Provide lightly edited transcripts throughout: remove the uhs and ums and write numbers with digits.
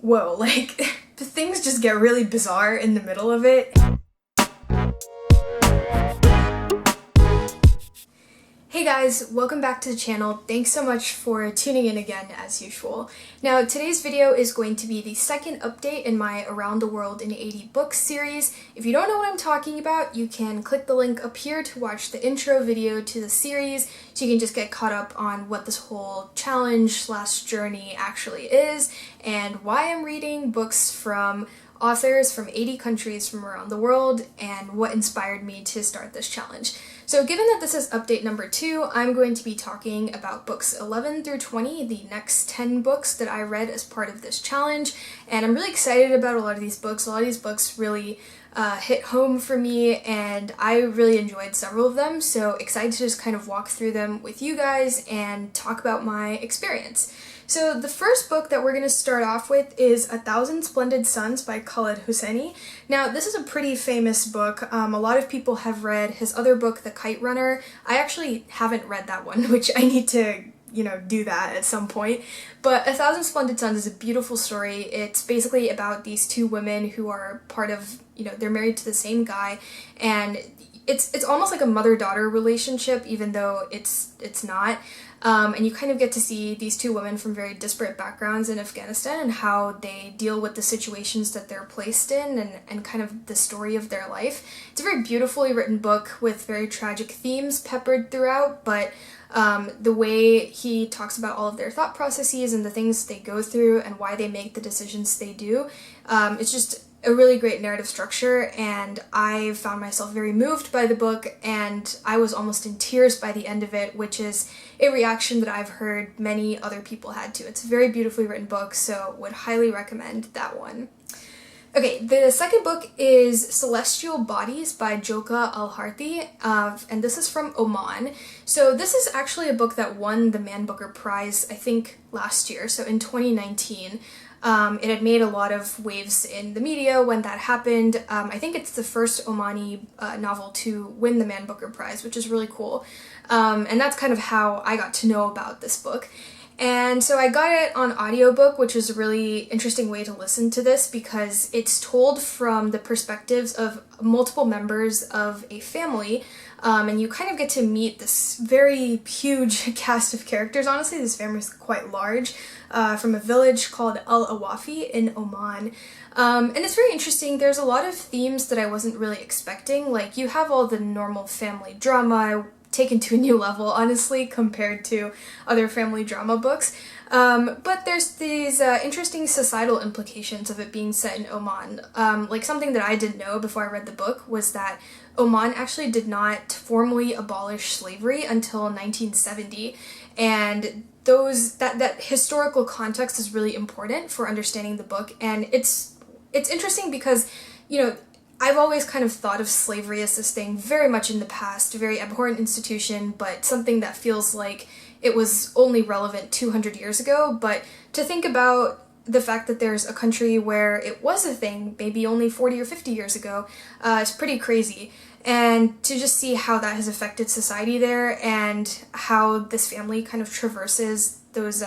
whoa, like, things just get really bizarre in the middle of it. Hey guys, welcome back to the channel. Thanks so much for tuning in again as usual. Now today's video is going to be the second update in my Around the World in 80 Books series. If you don't know what I'm talking about, you can click the link up here to watch the intro video to the series so you can just get caught up on what this whole challenge/journey actually is and why I'm reading books from authors from 80 countries from around the world and what inspired me to start this challenge. So given that this is update number 2, I'm going to be talking about books 11 through 20, the next 10 books that I read as part of this challenge, and I'm really excited about a lot of these books. A lot of these books really hit home for me, and I really enjoyed several of them, so excited to just kind of walk through them with you guys and talk about my experience. So the first book that we're going to start off with is A Thousand Splendid Suns by Khaled Hosseini. Now this is a pretty famous book. A lot of people have read his other book, The Kite Runner. I actually haven't read that one, which I need to do that at some point. But A Thousand Splendid Suns is a beautiful story. It's basically about these two women who are part of, they're married to the same guy, and it's almost like a mother-daughter relationship, even though it's not. And you kind of get to see these two women from very disparate backgrounds in Afghanistan and how they deal with the situations that they're placed in and kind of the story of their life. It's a very beautifully written book with very tragic themes peppered throughout, but the way he talks about all of their thought processes and the things they go through and why they make the decisions they do, it's just a really great narrative structure, and I found myself very moved by the book, and I was almost in tears by the end of it, which is a reaction that I've heard many other people had too. It's a very beautifully written book, so would highly recommend that one. Okay, the second book is Celestial Bodies by Jokha Alharthi, and this is from Oman. So this is actually a book that won the Man Booker Prize, I think, last year, so in 2019. It had made a lot of waves in the media when that happened. I think it's the first Omani novel to win the Man Booker Prize, which is really cool. And that's kind of how I got to know about this book. And so I got it on audiobook, which is a really interesting way to listen to this because it's told from the perspectives of multiple members of a family. And you kind of get to meet this very huge cast of characters. Honestly, this family is quite large, from a village called Al-Awafi in Oman. And it's very interesting. There's a lot of themes that I wasn't really expecting. Like, you have all the normal family drama taken to a new level, honestly, compared to other family drama books. But there's these interesting societal implications of it being set in Oman. Like, something that I didn't know before I read the book was that Oman actually did not formally abolish slavery until 1970, and that historical context is really important for understanding the book. And it's interesting because, I've always kind of thought of slavery as this thing very much in the past, a very abhorrent institution, but something that feels like it was only relevant 200 years ago. But to think about the fact that there's a country where it was a thing maybe only 40 or 50 years ago, is pretty crazy. And to just see how that has affected society there and how this family kind of traverses those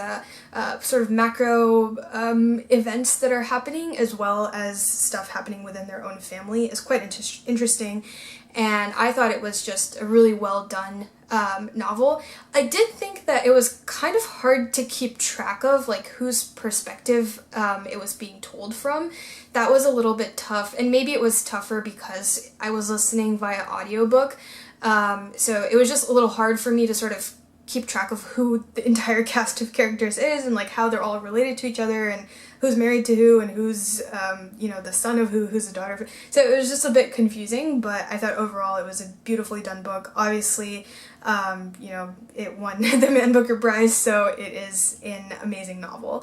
sort of macro events that are happening, as well as stuff happening within their own family, is quite interesting. And I thought it was just a really well done novel. I did think that it was kind of hard to keep track of, like, whose perspective it was being told from. That was a little bit tough, and maybe it was tougher because I was listening via audiobook, so it was just a little hard for me to sort of keep track of who the entire cast of characters is and like how they're all related to each other and who's married to who and who's the son of who's the daughter of who. So it was just a bit confusing, but I thought overall it was a beautifully done book. Obviously, it won the Man Booker Prize, so it is an amazing novel.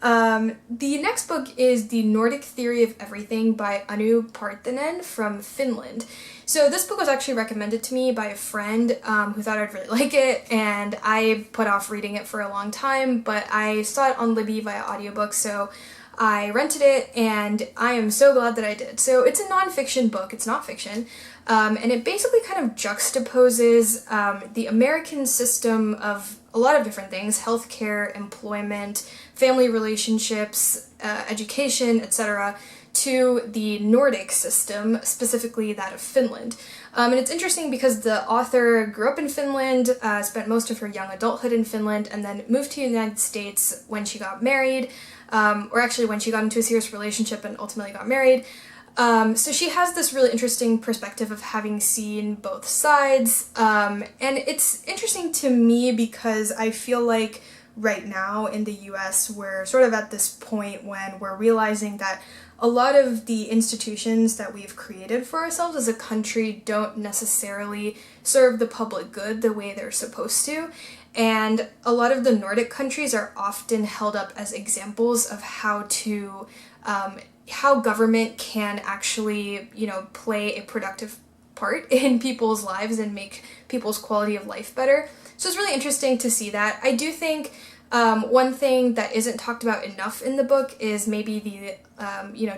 The next book is The Nordic Theory of Everything by Anu Partanen from Finland. So this book was actually recommended to me by a friend who thought I'd really like it, and I put off reading it for a long time, but I saw it on Libby via audiobook, so I rented it, and I am so glad that I did. So it's a non-fiction book, it's not fiction, and it basically kind of juxtaposes the American system of a lot of different things: healthcare, employment, family relationships, education, etc., to the Nordic system, specifically that of Finland. And it's interesting because the author grew up in Finland, spent most of her young adulthood in Finland, and then moved to the United States when she got married, or actually when she got into a serious relationship and ultimately got married. So she has this really interesting perspective of having seen both sides, and it's interesting to me because I feel like right now in the US we're sort of at this point when we're realizing that a lot of the institutions that we've created for ourselves as a country don't necessarily serve the public good the way they're supposed to. And a lot of the Nordic countries are often held up as examples of how government can actually, play a productive part in people's lives and make people's quality of life better. So it's really interesting to see that. I do think one thing that isn't talked about enough in the book is maybe the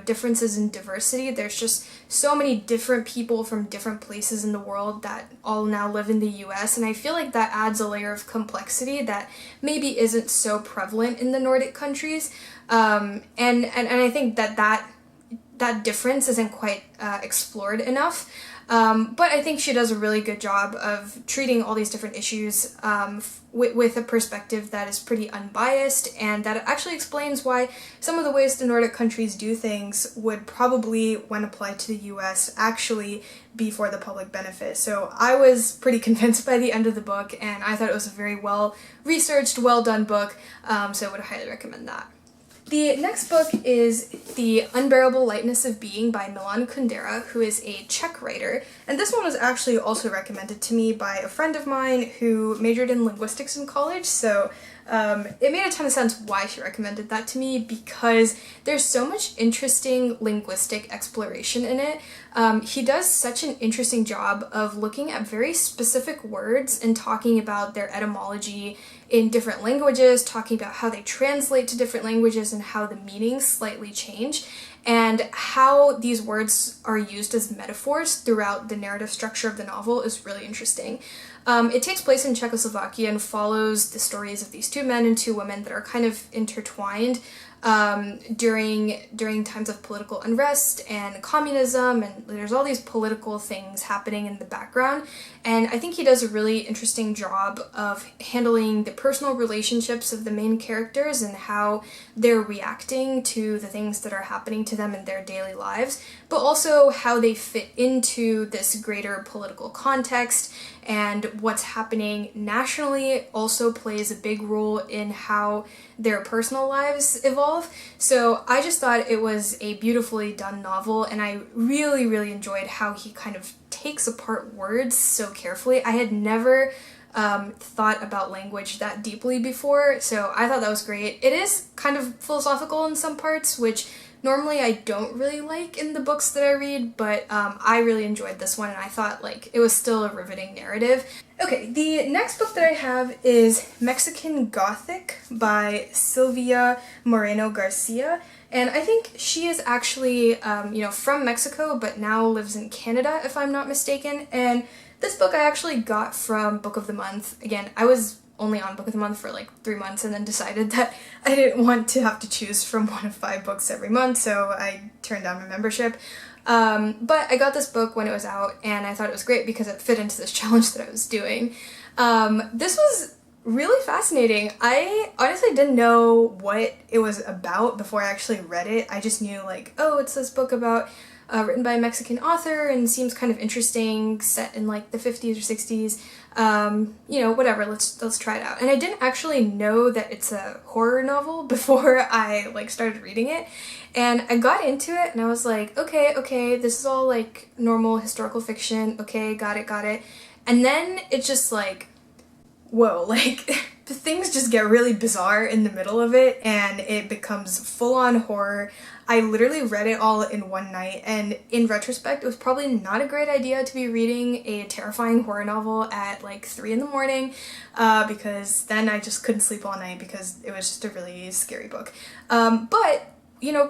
differences in diversity. There's just so many different people from different places in the world that all now live in the US, and I feel like that adds a layer of complexity that maybe isn't so prevalent in the Nordic countries. And I think that difference isn't quite explored enough. But I think she does a really good job of treating all these different issues with a perspective that is pretty unbiased, and that actually explains why some of the ways the Nordic countries do things would probably, when applied to the US, actually be for the public benefit. So I was pretty convinced by the end of the book, and I thought it was a very well-researched, well-done book, so I would highly recommend that. The next book is The Unbearable Lightness of Being by Milan Kundera, who is a Czech writer. And this one was actually also recommended to me by a friend of mine who majored in linguistics in college, so it made a ton of sense why she recommended that to me, because there's so much interesting linguistic exploration in it. He does such an interesting job of looking at very specific words and talking about their etymology in different languages, talking about how they translate to different languages and how the meanings slightly change, and how these words are used as metaphors throughout the narrative structure of the novel is really interesting. It takes place in Czechoslovakia and follows the stories of these two men and two women that are kind of intertwined during times of political unrest and communism, and there's all these political things happening in the background. And I think he does a really interesting job of handling the personal relationships of the main characters and how they're reacting to the things that are happening to them in their daily lives, but also how they fit into this greater political context, and what's happening nationally also plays a big role in how their personal lives evolve. So I just thought it was a beautifully done novel, and I really, really enjoyed how he kind of takes apart words so carefully. I had never thought about language that deeply before, so I thought that was great. It is kind of philosophical in some parts, which normally I don't really like in the books that I read, but I really enjoyed this one, and I thought it was still a riveting narrative. Okay, the next book that I have is Mexican Gothic by Silvia Moreno-Garcia, and I think she is actually, from Mexico, but now lives in Canada, if I'm not mistaken, and this book I actually got from Book of the Month. Again, I was only on Book of the Month for 3 months and then decided that I didn't want to have to choose from one of 5 books every month, so I turned down my membership. But I got this book when it was out, and I thought it was great because it fit into this challenge that I was doing. This was really fascinating. I honestly didn't know what it was about before I actually read it. I just knew oh, it's this book about written by a Mexican author and seems kind of interesting, set in the 50s or 60s. Whatever, let's try it out. And I didn't actually know that it's a horror novel before I started reading it. And I got into it and I was like, okay, this is all normal historical fiction. Okay, got it. And then it's just whoa, things just get really bizarre in the middle of it and it becomes full-on horror. I literally read it all in one night, and in retrospect, it was probably not a great idea to be reading a terrifying horror novel at 3 in the morning, because then I just couldn't sleep all night because it was just a really scary book. But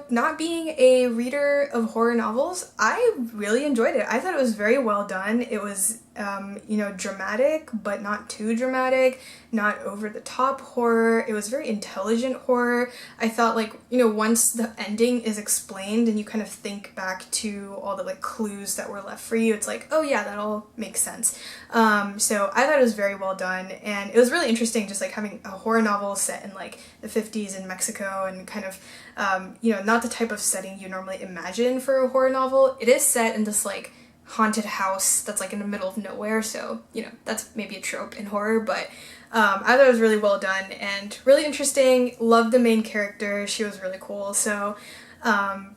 not being a reader of horror novels, I really enjoyed it. I thought it was very well done. It was you know, dramatic, but not too dramatic, not over-the-top horror. It was very intelligent horror. I thought, like, you know, once the ending is explained and you kind of think back to all the, like, clues that were left for you, it's like, oh yeah, that all makes sense. So I thought it was very well done, and it was really interesting just, like, having a horror novel set in, like, the 50s in Mexico, and kind of, you know, not the type of setting you normally imagine for a horror novel. It is set in this, like, haunted house that's like in the middle of nowhere, so you know, that's maybe a trope in horror, but I thought it was really well done and really interesting. Loved the main character, she was really cool, so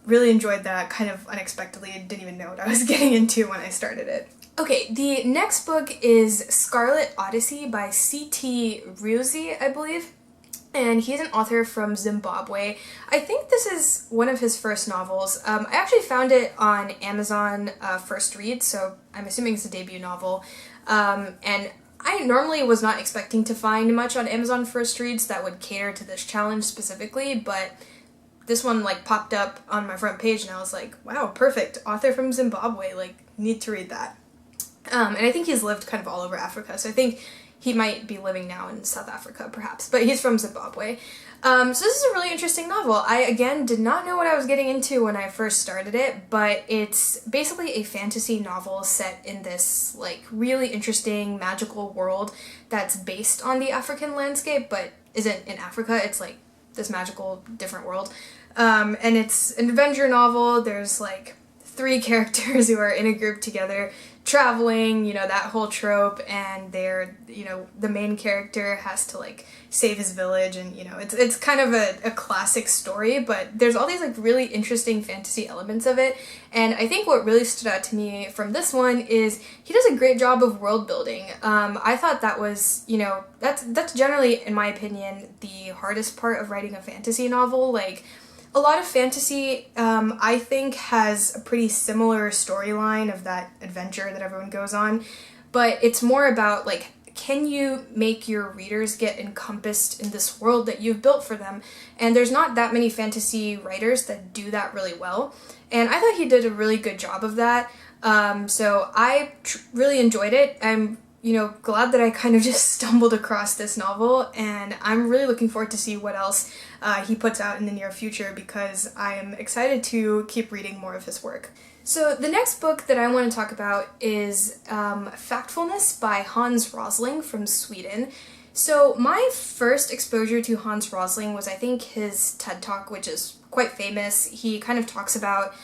really enjoyed that. Kind of unexpectedly, didn't even know what I was getting into when I started it. Okay, the next book is Scarlet Odyssey by C.T. Rwizi, I believe. And he's an author from Zimbabwe. I think this is one of his first novels. I actually found it on Amazon First Read, so I'm assuming it's a debut novel. And I normally was not expecting to find much on Amazon First Reads that would cater to this challenge specifically, but this one like popped up on my front page and I was like, wow, perfect. Author from Zimbabwe, like, need to read that. And I think he's lived kind of all over Africa, so I think he might be living now in South Africa, perhaps, but he's from Zimbabwe. So this is a really interesting novel. I, again, did not know what I was getting into when I first started it, but it's basically a fantasy novel set in this, like, really interesting magical world that's based on the African landscape, but isn't in Africa. It's, like, this magical, different world. And it's an adventure novel. There's, like, 3 characters who are in a group together traveling, you know, that whole trope, and they're, you know, the main character has to, like, save his village, and, you know, it's kind of a classic story, but there's all these, like, really interesting fantasy elements of it, and I think what really stood out to me from this one is he does a great job of world building. I thought that was, you know, that's generally, in my opinion, the hardest part of writing a fantasy novel. Like, a lot of fantasy, I think, has a pretty similar storyline of that adventure that everyone goes on, but it's more about, like, can you make your readers get encompassed in this world that you've built for them? And there's not that many fantasy writers that do that really well, and I thought he did a really good job of that. So I really enjoyed it. I'm, you know, glad that I kind of just stumbled across this novel, and I'm really looking forward to see what else he puts out in the near future, because I am excited to keep reading more of his work. So the next book that I want to talk about is Factfulness by Hans Rosling from Sweden. So my first exposure to Hans Rosling was, I think, his TED Talk, which is quite famous. He kind of talks about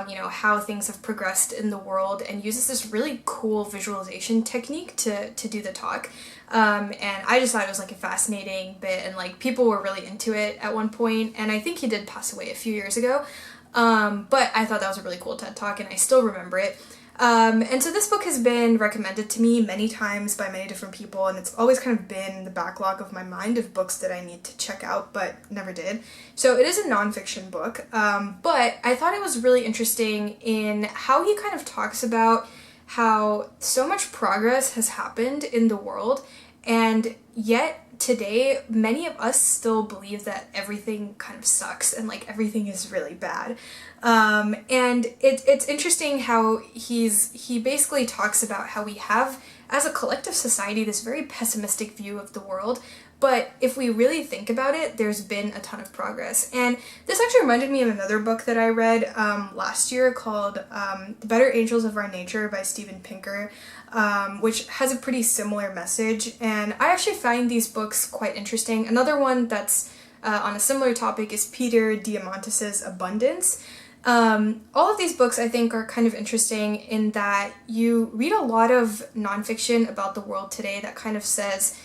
you know, how things have progressed in the world, and uses this really cool visualization technique to do the talk. And I just thought it was, like, a fascinating bit, and, like, people were really into it at one point, and I think he did pass away a few years ago. But I thought that was a really cool TED Talk, and I still remember it. And so this book has been recommended to me many times by many different people, and it's always kind of been in the backlog of my mind of books that I need to check out, but never did. So it is a nonfiction book, but I thought it was really interesting in how he kind of talks about how so much progress has happened in the world, and yet today many of us still believe that everything kind of sucks and, like, everything is really bad. And it's interesting how he basically talks about how we have, as a collective society, this very pessimistic view of the world, but if we really think about it, there's been a ton of progress. And this actually reminded me of another book that I read last year called The Better Angels of Our Nature by Steven Pinker, which has a pretty similar message, and I actually find these books quite interesting. Another one that's on a similar topic is Peter Diamandis' Abundance. All of these books, I think, are kind of interesting in that you read a lot of nonfiction about the world today that kind of says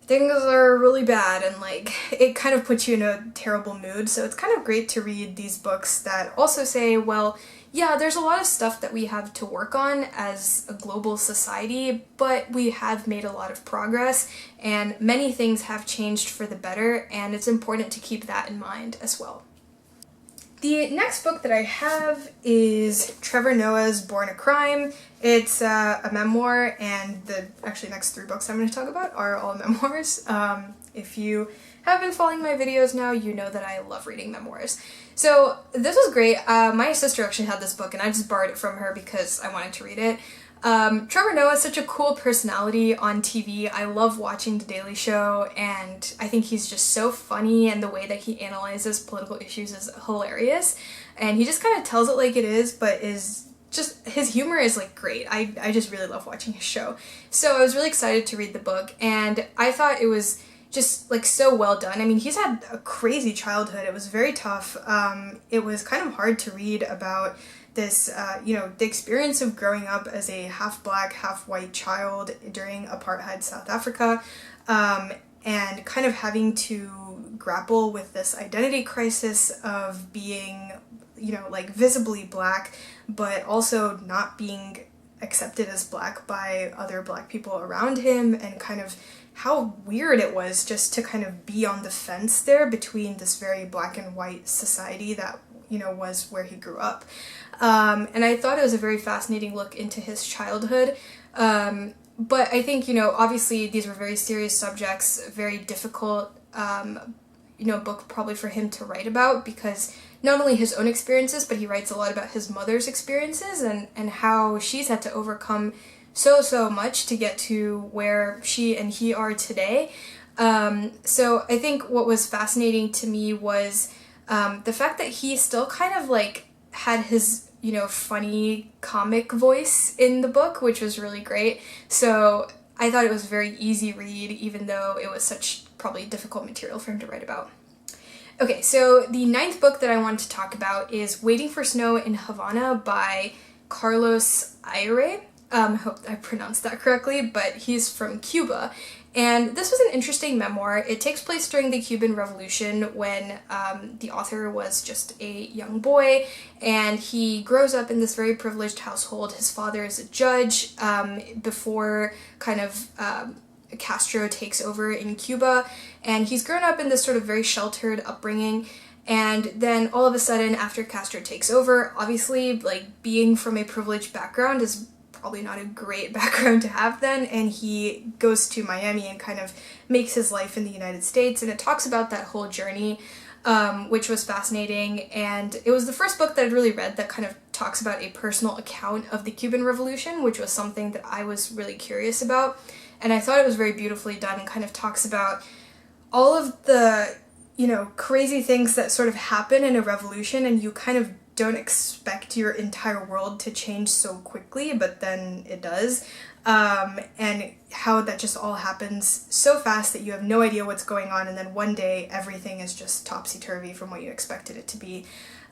things are really bad, and, like, it kind of puts you in a terrible mood. So it's kind of great to read these books that also say, well, yeah, there's a lot of stuff that we have to work on as a global society, but we have made a lot of progress, and many things have changed for the better, and it's important to keep that in mind as well. The next book that I have is Trevor Noah's Born a Crime. It's a memoir, and the actually next 3 books I'm going to talk about are all memoirs. If you have been following my videos now, you know that I love reading memoirs. So this was great. My sister actually had this book, and I just borrowed it from her because I wanted to read it. Trevor Noah is such a cool personality on TV. I love watching The Daily Show, and I think he's just so funny, and the way that he analyzes political issues is hilarious. And he just kind of tells it like it is, but his humor is like great. I just really love watching his show. So I was really excited to read the book, and I thought it was just like so well done. I mean, he's had a crazy childhood. It was very tough. It was kind of hard to read about this, the experience of growing up as a half black, half white child during apartheid South Africa, and kind of having to grapple with this identity crisis of being, like visibly black, but also not being accepted as black by other black people around him, and kind of how weird it was just to kind of be on the fence there between this very black and white society that, was where he grew up. And I thought it was a very fascinating look into his childhood. But I think, obviously these were very serious subjects, very difficult, book probably for him to write about, because not only his own experiences, but he writes a lot about his mother's experiences and how she's had to overcome so much to get to where she and he are today. So I think what was fascinating to me was the fact that he still kind of like had his funny comic voice in the book, which was really great. So I thought it was a very easy read, even though it was such probably difficult material for him to write about. Okay, so the 9th book that I wanted to talk about is Waiting for Snow in Havana by Carlos Eire. I hope I pronounced that correctly, but he's from Cuba. And this was an interesting memoir. It takes place during the Cuban Revolution when the author was just a young boy, and he grows up in this very privileged household. His father is a judge before kind of Castro takes over in Cuba, and he's grown up in this sort of very sheltered upbringing. And then all of a sudden, after Castro takes over, obviously, like, being from a privileged background is probably not a great background to have then, and he goes to Miami and kind of makes his life in the United States, and it talks about that whole journey, which was fascinating. And it was the first book that I'd really read that kind of talks about a personal account of the Cuban Revolution, which was something that I was really curious about, and I thought it was very beautifully done, and kind of talks about all of the, crazy things that sort of happen in a revolution, and you kind of don't expect your entire world to change so quickly, but then it does, and how that just all happens so fast that you have no idea what's going on, and then one day everything is just topsy-turvy from what you expected it to be.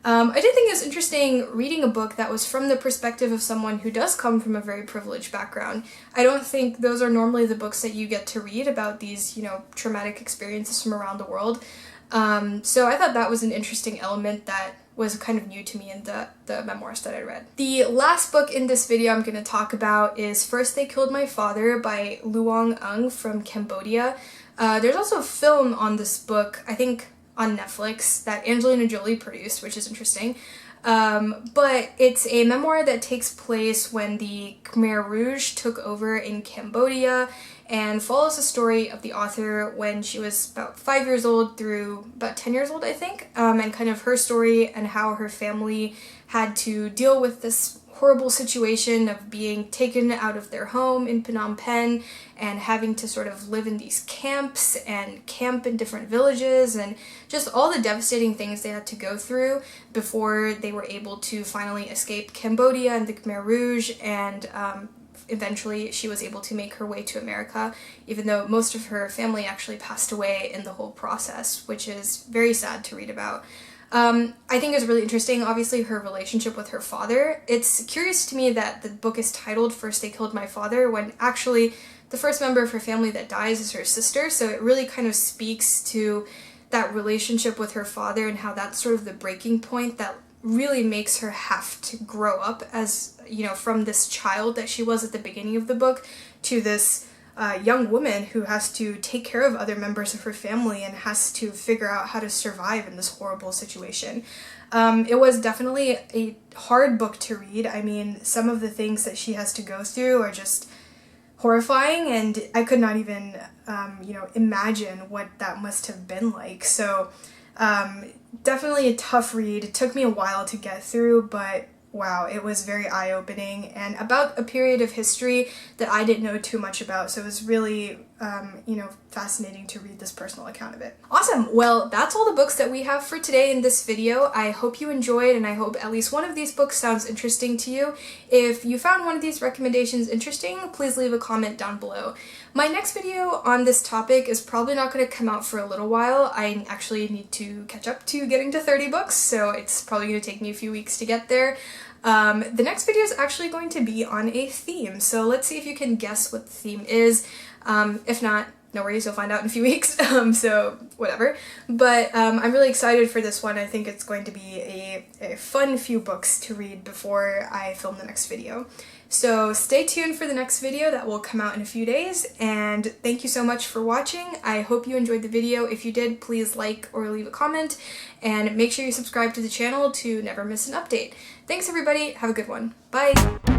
I did think it was interesting reading a book that was from the perspective of someone who does come from a very privileged background. I don't think those are normally the books that you get to read about these, traumatic experiences from around the world. So I thought that was an interesting element that was kind of new to me in the memoirs that I read. The last book in this video I'm going to talk about is First They Killed My Father by Luang Eung from Cambodia. There's also a film on this book, I think on Netflix, that Angelina Jolie produced, which is interesting. But it's a memoir that takes place when the Khmer Rouge took over in Cambodia, and follows the story of the author when she was about 5 years old through about 10 years old, I think, and kind of her story and how her family had to deal with this horrible situation of being taken out of their home in Phnom Penh and having to sort of live in these camps and camp in different villages, and just all the devastating things they had to go through before they were able to finally escape Cambodia and the Khmer Rouge, and eventually she was able to make her way to America, even though most of her family actually passed away in the whole process, which is very sad to read about. I think it's really interesting, obviously, her relationship with her father. It's curious to me that the book is titled First They Killed My Father, when actually the first member of her family that dies is her sister, so it really kind of speaks to that relationship with her father and how that's sort of the breaking point that really makes her have to grow up as, from this child that she was at the beginning of the book to this young woman who has to take care of other members of her family and has to figure out how to survive in this horrible situation. It was definitely a hard book to read. I mean, some of the things that she has to go through are just horrifying, and I could not even, imagine what that must have been like. So definitely a tough read. It took me a while to get through, but wow, it was very eye-opening and about a period of history that I didn't know too much about, so it was really, fascinating to read this personal account of it. Awesome! Well, that's all the books that we have for today in this video. I hope you enjoyed, and I hope at least one of these books sounds interesting to you. If you found one of these recommendations interesting, please leave a comment down below. My next video on this topic is probably not going to come out for a little while. I actually need to catch up to getting to 30 books, so it's probably going to take me a few weeks to get there. The next video is actually going to be on a theme, so let's see if you can guess what the theme is. If not, no worries, you'll find out in a few weeks, so whatever. But I'm really excited for this one. I think it's going to be a fun few books to read before I film the next video. So stay tuned for the next video that will come out in a few days, and thank you so much for watching. I hope you enjoyed the video. If you did, please like or leave a comment, and make sure you subscribe to the channel to never miss an update. Thanks everybody, have a good one. Bye!